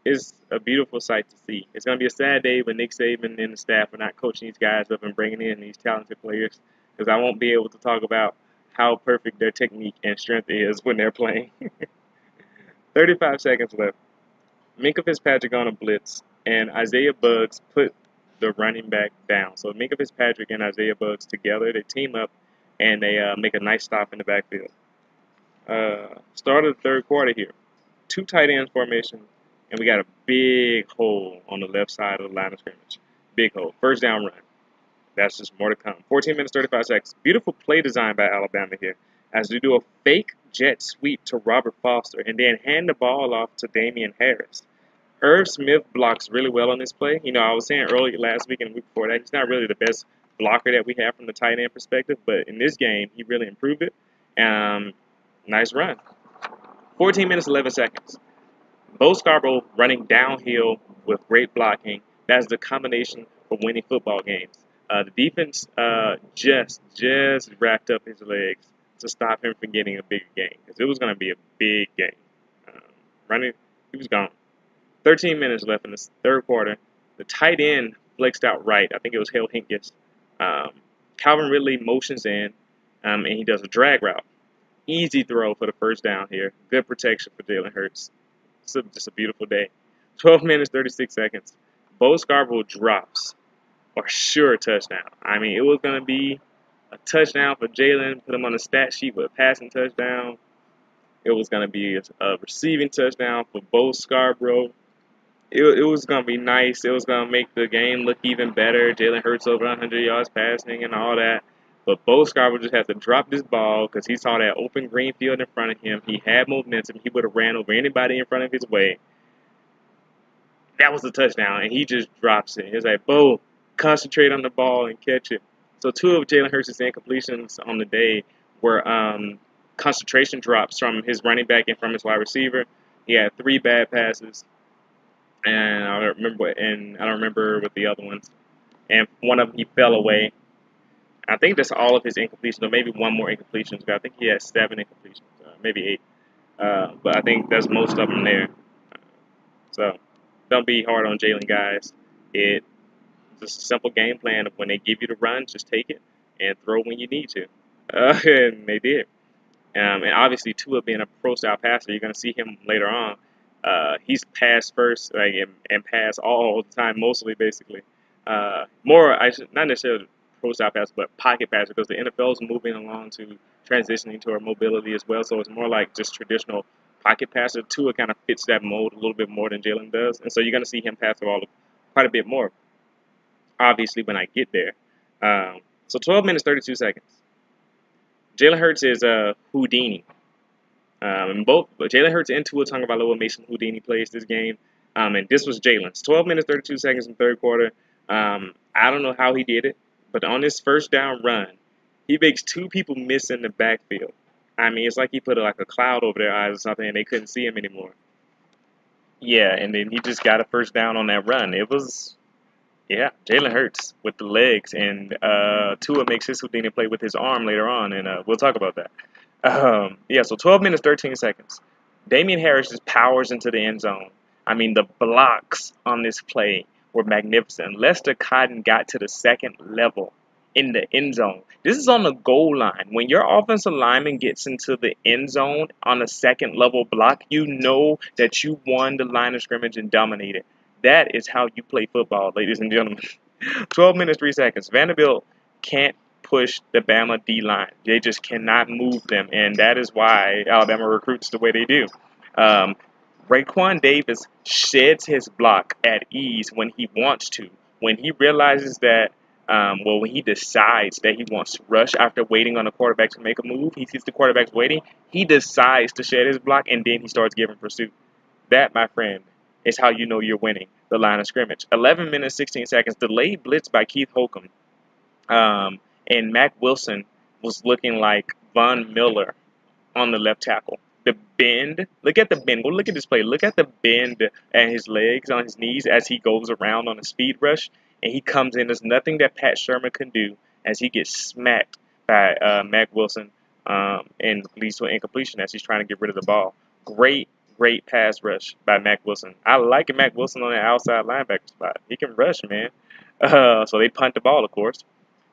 it's a beautiful sight to see. It's going to be a sad day when Nick Saban and the staff are not coaching these guys up and bringing in these talented players, because I won't be able to talk about how perfect their technique and strength is when they're playing. 35 seconds left. Minkah Fitzpatrick on a blitz, and Isaiah Buggs put the running back down. So Minkah Fitzpatrick and Isaiah Buggs together, they team up, and they make a nice stop in the backfield. Start of the third quarter here. 2 tight end formation, and we got a big hole on the left side of the line of scrimmage. Big hole. First down run. That's just more to come. 14 minutes, 35 seconds. Beautiful play design by Alabama here, as we do a fake jet sweep to Robert Foster and then hand the ball off to Damien Harris. Irv Smith blocks really well on this play. You know, I was saying earlier last week and the week before that, he's not really the best blocker that we have from the tight end perspective, but in this game, he really improved it. Nice run. 14 minutes, 11 seconds. Bo Scarborough running downhill with great blocking. That's the combination for winning football games. The defense just wrapped up his legs to stop him from getting a bigger game, because it was going to be a big game. Running, he was gone. 13 minutes left in the third quarter. The tight end flexed out right. I think it was Hale Hinkes. Calvin Ridley motions in, and he does a drag route. Easy throw for the first down here. Good protection for Jalen Hurts. It's just a beautiful day. 12 minutes, 36 seconds. Bo Scarborough drops. Or sure touchdown. I mean, it was going to be a touchdown for Jalen. Put him on the stat sheet with a passing touchdown. It was going to be a receiving touchdown for Bo Scarborough. It was going to be nice. It was going to make the game look even better. Jalen Hurts over 100 yards passing and all that. But Bo Scarborough just had to drop this ball because he saw that open green field in front of him. He had momentum. He would have ran over anybody in front of his way. That was a touchdown, and he just drops it. It's like, Bo, concentrate on the ball and catch it. So 2 of Jalen Hurts' incompletions on the day were concentration drops from his running back and from his wide receiver. He had 3 bad passes, and I don't remember what the other ones. And one of them, he fell away. I think that's all of his incompletions, or maybe one more incompletion. I think he had 7 incompletions, maybe 8. But I think that's most of them there. So don't be hard on Jalen, guys. It's just a simple game plan of when they give you the run, just take it and throw when you need to. And they did. And obviously, Tua being a pro-style passer, you're going to see him later on. He's pass first, and pass all the time, mostly, basically. Not necessarily pro-style passer, but pocket passer, because the NFL is moving along to transitioning toward mobility as well. So it's more like just traditional pocket passer. Tua kind of fits that mold a little bit more than Jalen does. And so you're going to see him pass the ball quite a bit more, obviously, when I get there. So 12 minutes, 32 seconds. Jalen Hurts is Houdini. And both Jalen Hurts and Tua Tagovailoa made some Houdini plays this game. And this was Jalen's. 12 minutes, 32 seconds in the third quarter. I don't know how he did it, but on this first down run, he makes 2 people miss in the backfield. I mean, it's like he put like a cloud over their eyes or something, and they couldn't see him anymore. Yeah, and then he just got a first down on that run. It was, Jalen Hurts with the legs, and Tua makes his Houdini play with his arm later on, and we'll talk about that. So 12 minutes, 13 seconds. Damien Harris just powers into the end zone. I mean, the blocks on this play were magnificent. Lester Cotton got to the second level in the end zone. This is on the goal line. When your offensive lineman gets into the end zone on a second level block, you know that you won the line of scrimmage and dominated. That is how you play football, ladies and gentlemen. 12 minutes, 3 seconds. Vanderbilt can't push the Bama D-line. They just cannot move them, and that is why Alabama recruits the way they do. Raekwon Davis sheds his block at ease when he wants to. When he realizes that, when he decides that he wants to rush after waiting on the quarterback to make a move, he sees the quarterback's waiting, he decides to shed his block, and then he starts giving pursuit. That, my friend, is how you know you're winning the line of scrimmage. 11 minutes, 16 seconds. Delayed blitz by Keith Holcomb. And Mac Wilson was looking like Von Miller on the left tackle. The bend, look at the bend. Go look at this play. Look at the bend at his legs, on his knees, as he goes around on a speed rush. And he comes in. There's nothing that Pat Shermer can do as he gets smacked by Mac Wilson and leads to an incompletion as he's trying to get rid of the ball. Great Great pass rush by Mack Wilson. I like Mack Wilson on the outside linebacker spot. He can rush, man. So they punt the ball, of course.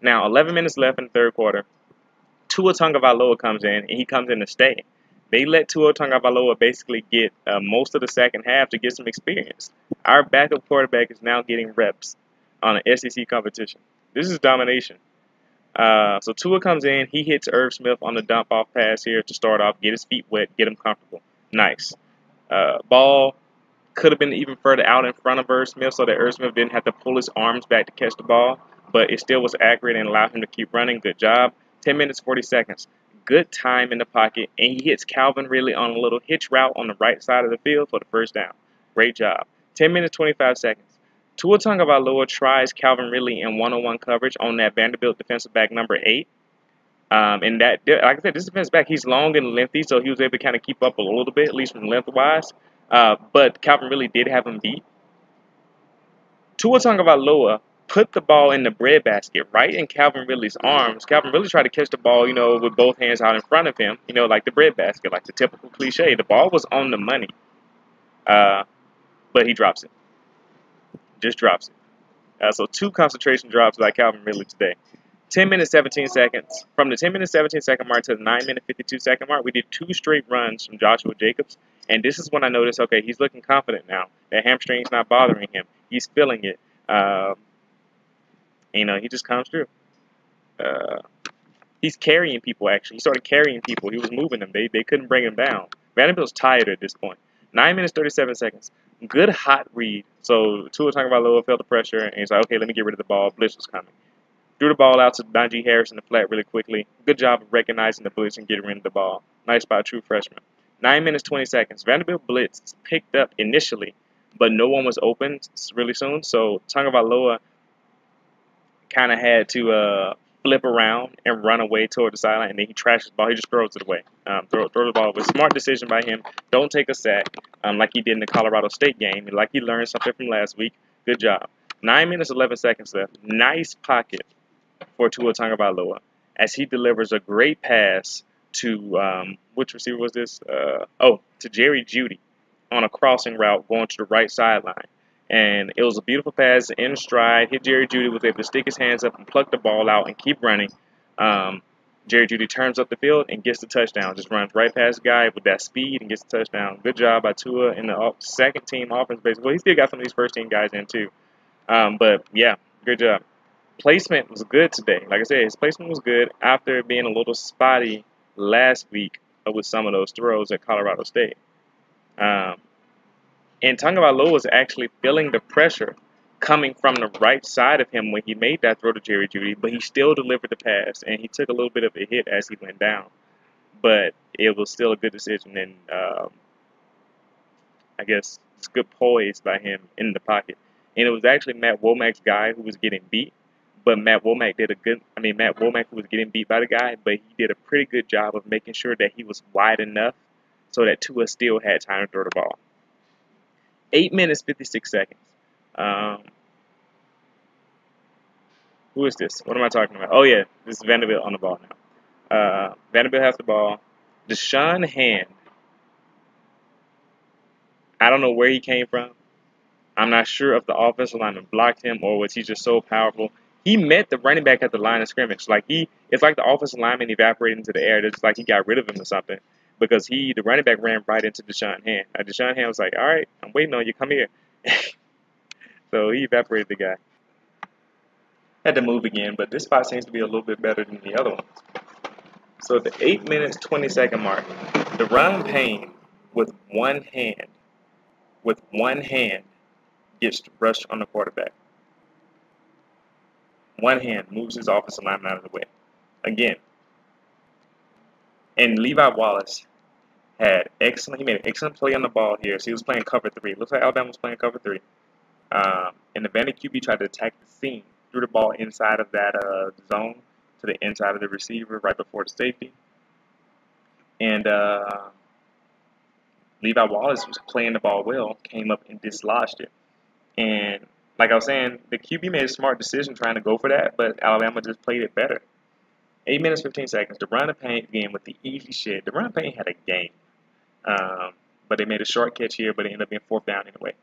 Now, 11 minutes left in the third quarter. Tua Tagovailoa comes in, and he comes in to stay. They let Tua Tagovailoa basically get most of the second half to get some experience. Our backup quarterback is now getting reps on an SEC competition. This is domination. So Tua comes in, he hits Irv Smith on the dump off pass here to start off, get his feet wet, get him comfortable. Nice. Ball could have been even further out in front of Irv Smith so that Irv Smith didn't have to pull his arms back to catch the ball, but it still was accurate and allowed him to keep running. Good job. 10 minutes, 40 seconds. Good time in the pocket, and he hits Calvin Ridley on a little hitch route on the right side of the field for the first down. Great job. 10 minutes, 25 seconds. Tua Tagovailoa tries Calvin Ridley in one-on-one coverage on that Vanderbilt defensive back number 8. And that, like I said, this defensive back, he's long and lengthy, so he was able to kind of keep up a little bit, at least from length-wise. But Calvin Ridley did have him beat. Tua Tagovailoa put the ball in the breadbasket right in Calvin Ridley's arms. Calvin Ridley tried to catch the ball, with both hands out in front of him, like the breadbasket, like the typical cliche. The ball was on the money, but he drops it. Just drops it. So 2 concentration drops by Calvin Ridley today. 10 minutes, 17 seconds. From the 10 minutes, 17 second mark to the 9 minute, 52 second mark, we did 2 straight runs from Joshua Jacobs. And this is when I noticed, okay, he's looking confident now. That hamstring's not bothering him. He's feeling it. He just comes through. He's carrying people, actually. He started carrying people. He was moving them. They couldn't bring him down. Vanderbilt's tired at this point. 9 minutes, 37 seconds. Good hot read. So Tua Tagovailoa felt the pressure, and he's like, okay, let me get rid of the ball. Blitz was coming. Threw the ball out to Damien Harris in the flat really quickly. Good job of recognizing the blitz and getting rid of the ball. Nice by a true freshman. 9 minutes, 20 seconds. Vanderbilt blitz picked up initially, but no one was open really soon. So Tagovailoa kind of had to flip around and run away toward the sideline, and then he trashes the ball. He just throws it away. Throw the ball away. Smart decision by him. Don't take a sack like he did in the Colorado State game, like he learned something from last week. Good job. 9 minutes, 11 seconds left. Nice pocket for Tua Tagovailoa as he delivers a great pass to, which receiver was this? To Jerry Jeudy on a crossing route going to the right sideline. And it was a beautiful pass in stride. Hit Jerry Jeudy, was able to stick his hands up and pluck the ball out and keep running. Jerry Jeudy turns up the field and gets the touchdown. Just runs right past the guy with that speed and gets the touchdown. Good job by Tua in the second team offense. Basically, well, he still got some of these first team guys in too. But yeah, good job. Placement was good today. Like I said, his placement was good after being a little spotty last week with some of those throws at Colorado State. And Tagovailoa was actually feeling the pressure coming from the right side of him when he made that throw to Jerry Jeudy, but he still delivered the pass, and he took a little bit of a hit as he went down. But it was still a good decision, and I guess it's good poise by him in the pocket. And it was actually Matt Womack's guy who was getting beat, but Matt Womack who was getting beat by the guy, but he did a pretty good job of making sure that he was wide enough so that Tua still had time to throw the ball. 8 minutes, 56 seconds. Who is this? What am I talking about? Oh, yeah, this is Vanderbilt on the ball now. Vanderbilt has the ball. Deshaun Hand. I don't know where he came from. I'm not sure if the offensive lineman blocked him or was he just so powerful. He met the running back at the line of scrimmage. It's like the offensive lineman evaporated into the air. It's like he got rid of him or something. Because the running back ran right into Deshaun Hand. Deshaun Hand was like, all right, I'm waiting on you. Come here. So he evaporated the guy. Had to move again, but this spot seems to be a little bit better than the other ones. So at the 8 minutes, 20 second mark, Deron Payne with one hand gets rushed on the quarterback. One hand moves his offensive lineman out of the way. Again. And Levi Wallace he made an excellent play on the ball here. So he was playing cover 3. Looks like Alabama was playing cover 3. And the Vandy QB tried to attack the seam, threw the ball inside of that zone to the inside of the receiver right before the safety. And Levi Wallace was playing the ball well, came up and dislodged it. And like I was saying, the QB made a smart decision trying to go for that, but Alabama just played it better. 8 minutes, 15 seconds. Deron Payne again with the easy shit. Deron Payne had a game. But but they made a short catch here, but it ended up being 4th down anyway.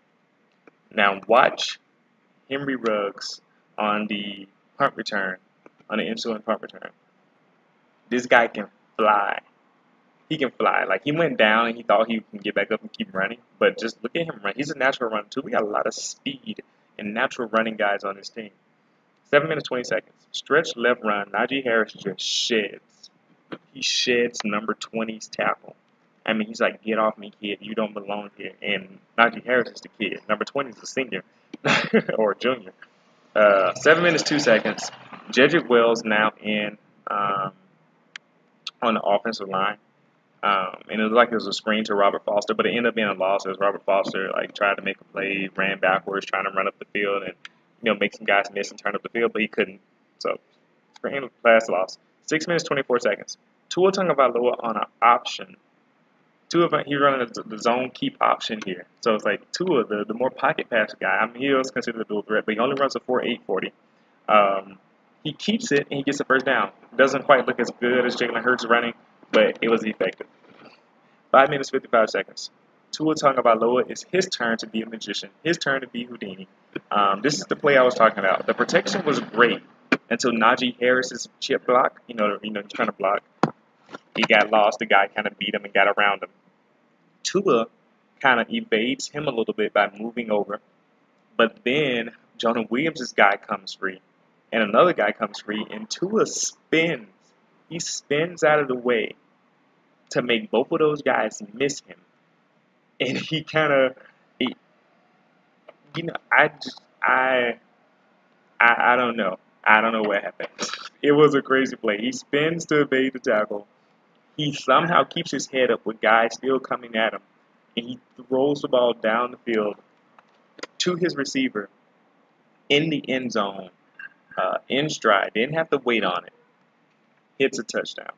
Now watch Henry Ruggs on the punt return, on the insulin punt return. This guy can fly. He can fly. Like, he went down and he thought he can get back up and keep running, but just look at him run. He's a natural runner too. We got a lot of speed and natural running guys on this team. 7 minutes, 20 seconds. Stretch left run. Najee Harris just sheds. He sheds number 20's tackle. I mean, he's like, get off me, kid. You don't belong here. And Najee Harris is the kid. Number 20 is a senior or a junior. 7 minutes, 2 seconds. Jedrick Wells now in on the offensive line. And it looked like it was a screen to Robert Foster, but it ended up being a loss as Robert Foster like tried to make a play, ran backwards, trying to run up the field and make some guys miss and turn up the field, but he couldn't. So screen pass loss. 6 minutes 24 seconds. Tua Tagovailoa on an option. He's running the zone keep option here. So it's like Tua, the more pocket pass guy. I mean, he was considered a dual threat, but he only runs a 4.8 40. He keeps it and he gets the first down. Doesn't quite look as good as Jalen Hurts running, but it was effective. 5 minutes 55 seconds. Tua Tagovailoa, it's his turn to be a magician. His turn to be Houdini. This is the play I was talking about. The protection was great until Najee Harris's chip block. He's trying to block. He got lost. The guy kind of beat him and got around him. Tua kind of evades him a little bit by moving over. But then Jonah Williams' guy comes free. And another guy comes free. And Tua spins. He spins out of the way to make both of those guys miss him. And he kind of, I don't know. I don't know what happened. It was a crazy play. He spins to evade the tackle. He somehow keeps his head up with guys still coming at him. And he throws the ball down the field to his receiver in the end zone, in stride. Didn't have to wait on it. Hits a touchdown.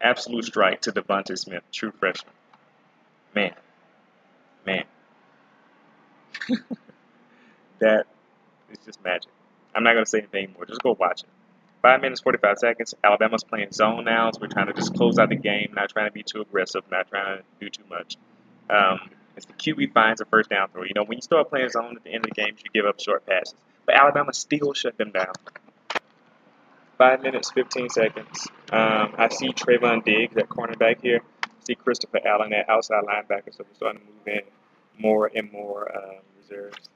Absolute strike to Devontae Smith, true freshman. Man. That is just magic. I'm not going to say anything more. Just go watch it. 5 minutes, 45 seconds. Alabama's playing zone now, so we're trying to just close out the game, not trying to be too aggressive, not trying to do too much. As the QB finds a first down throw. When you start playing zone at the end of the game, you give up short passes. But Alabama still shut them down. 5 minutes, 15 seconds. I see Trayvon Diggs at cornerback here. I see Christopher Allen at outside linebacker, so we're starting to move in more and more reserves.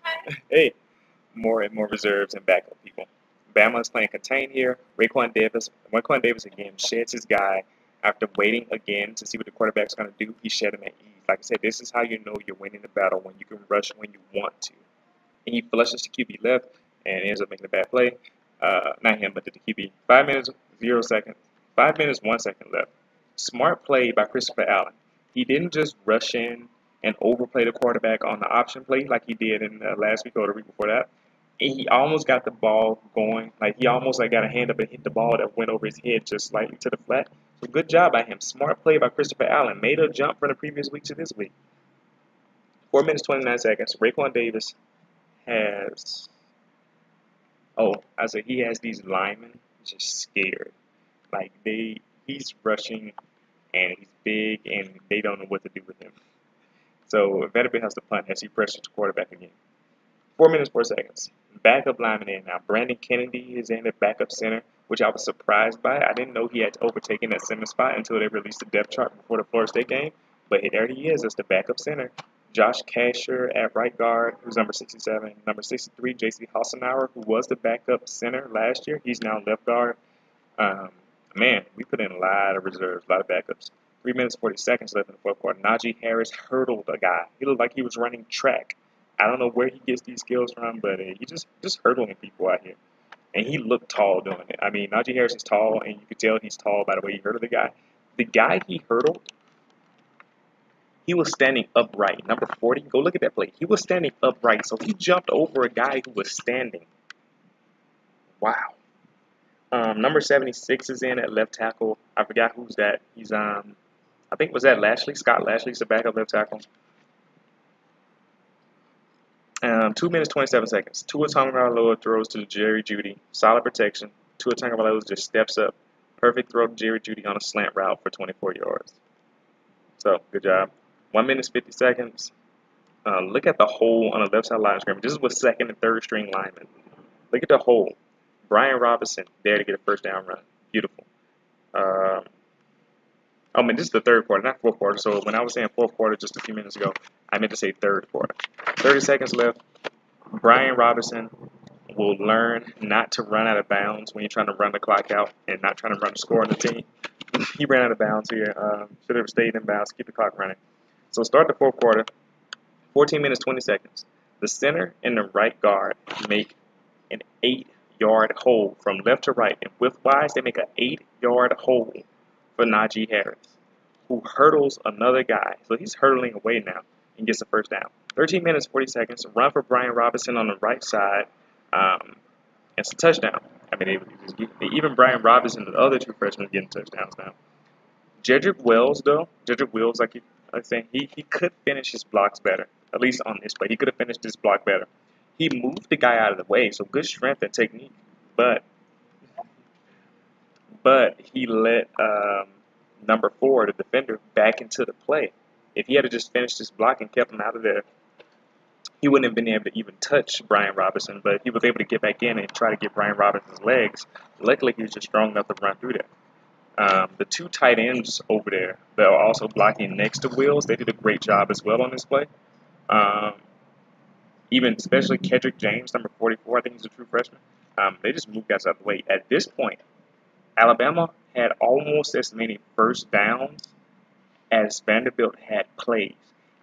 More and more reserves and backup people. Bama is playing contain here. Raekwon Davis again sheds his guy after waiting again to see what the quarterback's going to do. He shed him at ease. Like I said, this is how you know you're winning the battle, when you can rush when you want to. And he flushes to QB left and ends up making a bad play. Not him, but the QB. 5 minutes, 0 seconds. 5 minutes, 1 second left. Smart play by Christopher Allen. He didn't just rush in and overplay the quarterback on the option play like he did in last week or the week before that. And he almost got the ball going. Like, he almost got a hand up and hit the ball that went over his head just slightly to the flat. So good job by him. Smart play by Christopher Allen. Made a jump from the previous week to this week. 4 minutes, 29 seconds. Raekwon Davis has... he has these linemen just scared. Like, he's rushing and he's big and they don't know what to do with him. So Vanderbilt has to punt as he pressures the quarterback again. 4 minutes, 4 seconds. Backup lineman in now. Brandon Kennedy is in at backup center, which I was surprised by. I didn't know he had overtaken that center spot until they released the depth chart before the Florida State game. But there he is as the backup center. Josh Casher at right guard, who's number 67. Number 63, J.C. Hassenauer, who was the backup center last year. He's now left guard. Man, we put in a lot of reserves, a lot of backups. 3 minutes, 40 seconds left in the fourth quarter. Najee Harris hurdled a guy. He looked like he was running track. I don't know where he gets these skills from, but he just hurdling people out here. And he looked tall doing it. I mean, Najee Harris is tall, and you could tell he's tall by the way he hurdled the guy. The guy he hurdled, he was standing upright. Number 40, go look at that play. He was standing upright, so he jumped over a guy who was standing. Wow. Number 76 is in at left tackle. I forgot who's that. He's, I think, was that Lashley? Scott Lashley's the backup left tackle. 2 minutes, 27 seconds. Tua Tagovailoa throws to Jerry Jeudy. Solid protection. Tua Tagovailoa just steps up. Perfect throw to Jerry Jeudy on a slant route for 24 yards. So, good job. 1 minute 50 seconds. Look at the hole on the left side line of scrimmage. This is with second and third string linemen. Look at the hole. Brian Robinson there to get a first down run. Beautiful. Oh man, this is the third quarter, not fourth quarter. So when I was saying fourth quarter just a few minutes ago, I meant to say third quarter. 30 seconds left. Brian Robinson will learn not to run out of bounds when you're trying to run the clock out and not trying to run the score on the team. He ran out of bounds here. Should have stayed in bounds, keep the clock running. So start the fourth quarter. 14 minutes, 20 seconds. The center and the right guard make an 8-yard hole from left to right. And width-wise, they make an 8-yard hole for Najee Harris, who hurdles another guy. So he's hurdling away now and gets the first down. 13 minutes, 40 seconds. Run for Brian Robinson on the right side. It's a touchdown. I mean, even Brian Robinson and the other two freshmen getting touchdowns now. Jedrick Wills, though, like I was saying, he could finish his blocks better, at least on this play. He could have finished this block better. He moved the guy out of the way, so good strength and technique, but he let number 4, the defender, back into the play. If he had just finished his block and kept him out of there, he wouldn't have been able to even touch Brian Robinson, but he was able to get back in and try to get Brian Robinson's legs. Luckily, he was just strong enough to run through there. The two tight ends over there that are also blocking next to Wills, they did a great job as well on this play. Even especially Kedrick James, number 44, I think he's a true freshman. They just moved guys out of the way. At this point, Alabama had almost as many first downs as Vanderbilt had plays.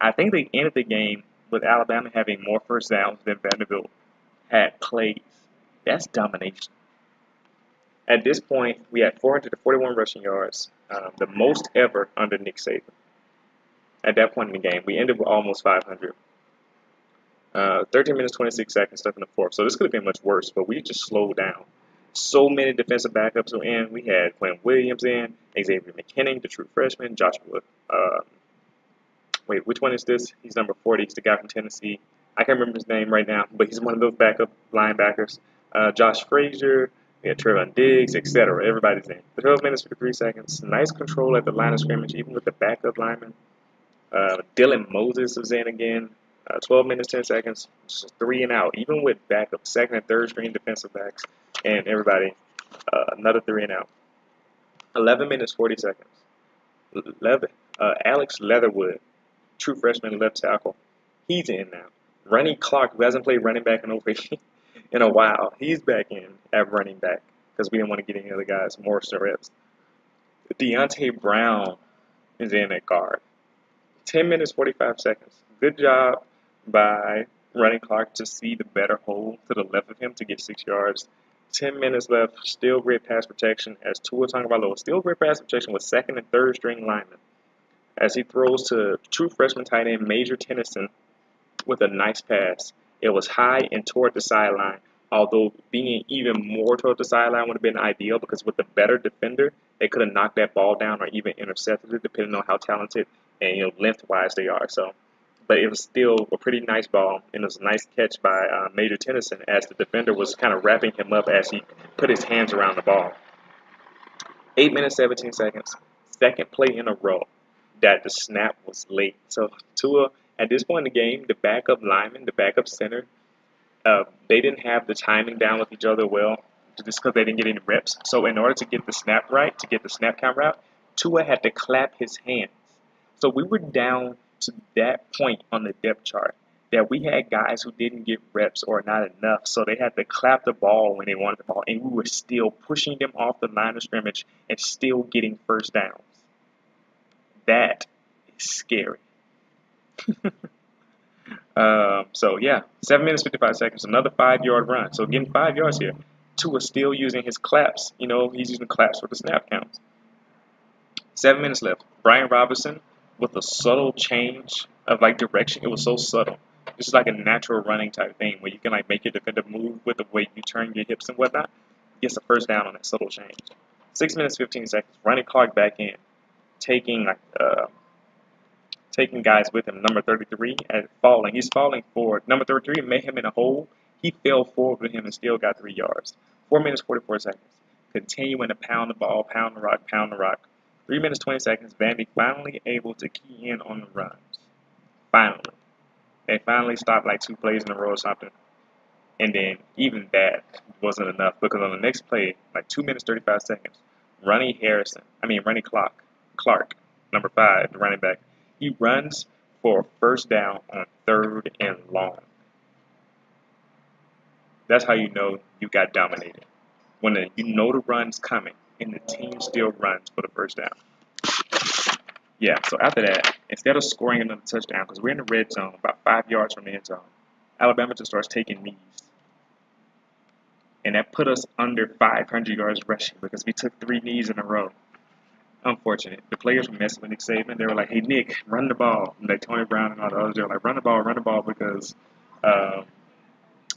I think they ended the game with Alabama having more first downs than Vanderbilt had plays. That's domination. At this point, we had 441 rushing yards, the most ever under Nick Saban. At that point in the game, we ended with almost 500. 13 minutes, 26 seconds left in the fourth. So this could have been much worse, but we just slowed down. So many defensive backups were in. We had Quinn Williams in, Xavier McKinney, the true freshman, Joshua. Wait, which one is this? He's number 40. He's the guy from Tennessee. I can't remember his name right now, but he's one of those backup linebackers. Josh Frazier, we had Trevon Diggs, etc. Everybody's in. 12 minutes, 53 seconds. Nice control at the line of scrimmage, even with the backup lineman. Dylan Moses was in again. 12 minutes, 10 seconds. Just 3 and out, even with backup second and third string defensive backs and everybody. Another 3 and out. 11 minutes, 40 seconds. Alex Leatherwood, true freshman left tackle. He's in now. Running Clark, who hasn't played running back in a while, he's back in at running back because we didn't want to get any other guys more reps. Deontay Brown is in at guard. 10 minutes, 45 seconds. Good job by Running Clark to see the better hole to the left of him to get 6 yards. 10 minutes left. Still great pass protection as Tua Tagovailoa. Still great pass protection with second and third string linemen as he throws to true freshman tight end Major Tennyson with a nice pass. It was high and toward the sideline, although being even more toward the sideline would have been ideal because with the better defender, they could have knocked that ball down or even intercepted it, depending on how talented and lengthwise they are. But it was still a pretty nice ball, and it was a nice catch by Major Tennyson as the defender was kind of wrapping him up as he put his hands around the ball. 8 minutes, 17 seconds. Second play in a row that the snap was late. So Tua, at this point in the game, the backup lineman, the backup center, they didn't have the timing down with each other well, just because they didn't get any reps. So in order to get the snap right, to get the snap count right, Tua had to clap his hands. So we were down to that point on the depth chart that we had guys who didn't get reps or not enough, so they had to clap the ball when they wanted the ball, and we were still pushing them off the line of scrimmage and still getting first downs. That is scary. So yeah, 7 minutes, 55 seconds, another 5-yard run. So getting 5 yards here. Tua still using his claps. He's using claps for the snap counts. 7 minutes left. Brian Robinson with a subtle change of direction. It was so subtle. This is like a natural running type thing where you can make your defender move with the way you turn your hips and whatnot. Gets a first down on that subtle change. 6 minutes, 15 seconds. Running Clark back in, taking guys with him. Number 33 and falling. He's falling forward. Number 33 made him in a hole. He fell forward with him and still got 3 yards. 4 minutes, 44 seconds. Continuing to pound the ball, pound the rock, pound the rock. 3 minutes, 20 seconds, Vandy finally able to key in on the runs. Finally. They finally stopped like 2 plays in a row or something. And then even that wasn't enough because on the next play, like 2 minutes, 35 seconds, Ronnie Clark, number 5, the running back, he runs for a first down on 3rd and long. That's how you know you got dominated. When you know the run's coming and the team still runs for the first down. Yeah, so after that, instead of scoring another touchdown, because we're in the red zone, about 5 yards from the end zone, Alabama just starts taking knees. And that put us under 500 yards rushing because we took 3 knees in a row. Unfortunate. The players were messing with Nick Saban. They were like, hey, Nick, run the ball. And like Tony Brown and all the others, they were like, run the ball, because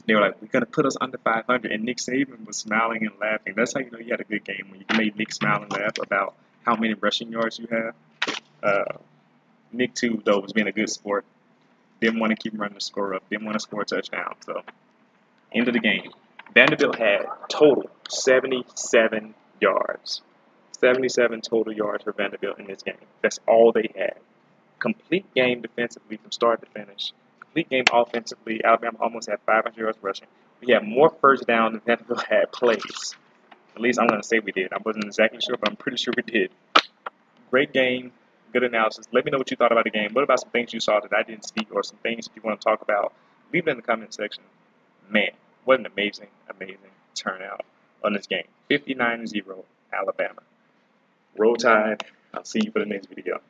they were like, we're going to put us under 500. And Nick Saban was smiling and laughing. That's how you know you had a good game, when you made Nick smile and laugh about how many rushing yards you have. Nick, too, though, was being a good sport. Didn't want to keep running the score up. Didn't want to score a touchdown. So, end of the game. Vanderbilt had total 77 yards. 77 total yards for Vanderbilt in this game. That's all they had. Complete game defensively from start to finish. Complete game offensively. Alabama almost had 500 yards rushing. We had more first down than Vanderbilt had plays. At least I'm going to say we did. I wasn't exactly sure, but I'm pretty sure we did. Great game. Good analysis. Let me know what you thought about the game. What about some things you saw that I didn't speak, or some things you want to talk about? Leave it in the comment section. Man, what an amazing, amazing turnout on this game. 59-0, Alabama. Roll Tide. I'll see you for the next video.